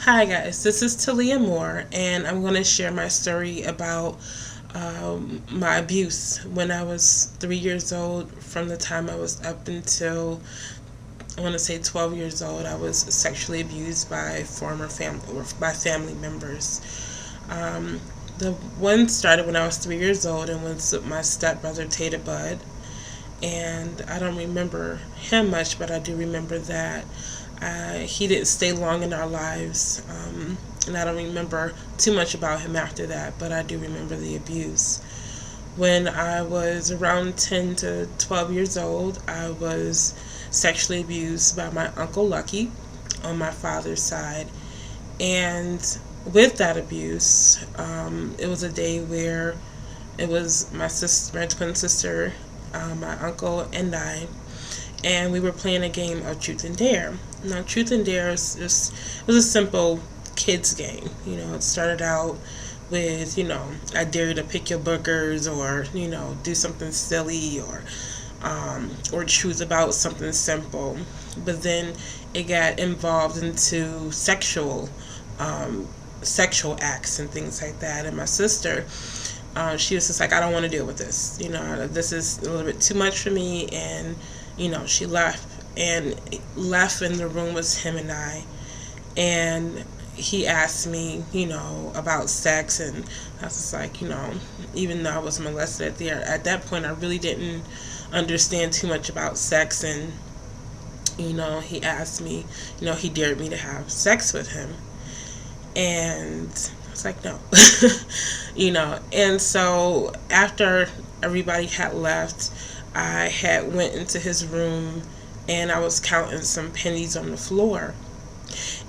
Hi guys, this is Talia Moore, and I'm going to share my story about my abuse when I was 3 years old. From the time I was up until I want to say 12 years old, I was sexually abused by former family or by family members. Um, the one started when I was 3 years old and was with my stepbrother Tata Bud, and I don't remember him much, but I do remember that he didn't stay long in our lives, and I don't remember too much about him after that, but I do remember the abuse. When I was around 10 to 12 years old, I was sexually abused by my Uncle Lucky on my father's side. And with that abuse, it was a day where it was my sister, my twin sister, my uncle, and I, and we were playing a game of Truth and Dare. Now, Truth and Dare was a simple kids game. It started out with, I dare you to pick your boogers, or do something silly, or choose about something simple. But then it got involved into sexual acts and things like that. And my sister, she was just like, I don't want to deal with this. This is a little bit too much for me. And, she left. And left in the room was him and I. And he asked me, about sex. And I was just like, even though I was molested at that point, I really didn't understand too much about sex. And, he asked me, he dared me to have sex with him. And I was like, no. And so after everybody had left, I had went into his room and I was counting some pennies on the floor.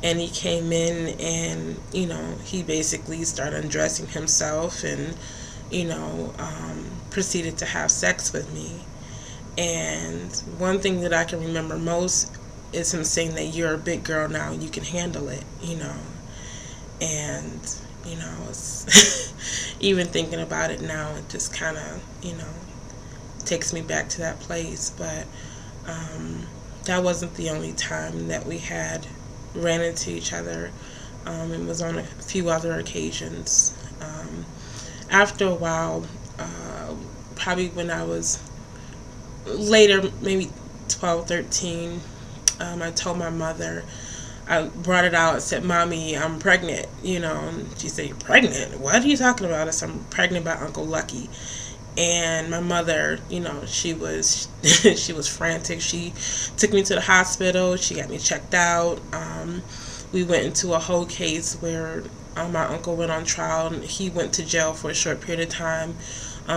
And he came in and, he basically started undressing himself and, proceeded to have sex with me. And one thing that I can remember most is him saying that you're a big girl now and you can handle it, And, it's even thinking about it now, it just kind of, takes me back to that place. But that wasn't the only time that we had ran into each other. It was on a few other occasions. After a while, probably when I was later, maybe 12, 13, I told my mother, I brought it out and said, Mommy, I'm pregnant, and she said, you're pregnant? What are you talking about? I said, I'm pregnant by Uncle Lucky. And my mother, she was she was frantic. She took me to the hospital. She got me checked out. We went into a whole case where my uncle went on trial, and he went to jail for a short period of time,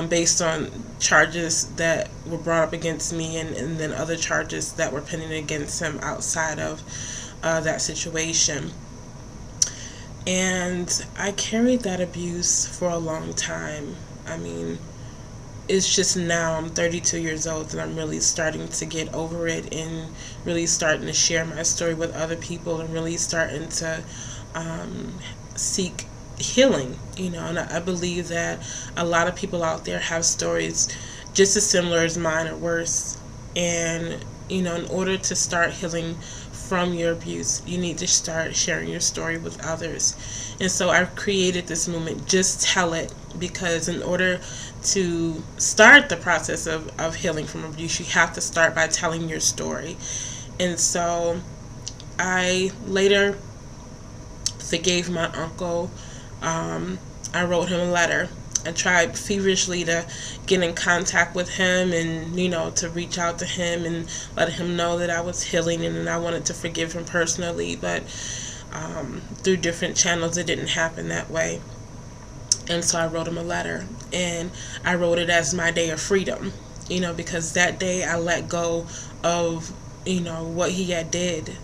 based on charges that were brought up against me, and then other charges that were pending against him outside of that situation. And I carried that abuse for a long time. I mean, it's just now I'm 32 years old and I'm really starting to get over it and really starting to share my story with other people and really starting to seek healing, and I believe that a lot of people out there have stories just as similar as mine or worse. And, in order to start healing from your abuse, you need to start sharing your story with others. And so I've created this movement, Just Tell It, because in order to start the process of healing from abuse, you have to start by telling your story. And so I later forgave my uncle. I wrote him a letter. I tried feverishly to get in contact with him and, to reach out to him and let him know that I was healing and I wanted to forgive him personally. But through different channels, it didn't happen that way. And so I wrote him a letter, and I wrote it as my day of freedom, because that day I let go of, what he had did,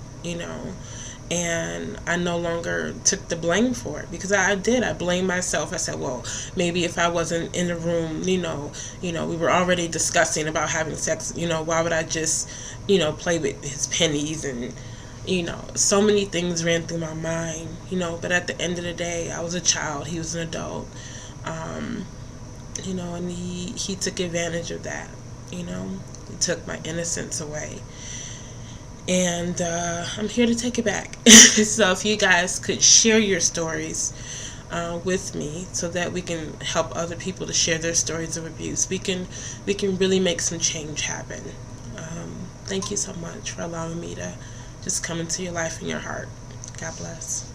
and I no longer took the blame for it, because I blamed myself. I said, well, maybe if I wasn't in the room, we were already discussing about having sex, why would I just, play with his pennies? And so many things ran through my mind, but at the end of the day, I was a child, he was an adult, and he took advantage of that, he took my innocence away. And I'm here to take it back. So if you guys could share your stories with me, so that we can help other people to share their stories of abuse, we can really make some change happen. Thank you so much for allowing me to just come into your life and your heart. God bless.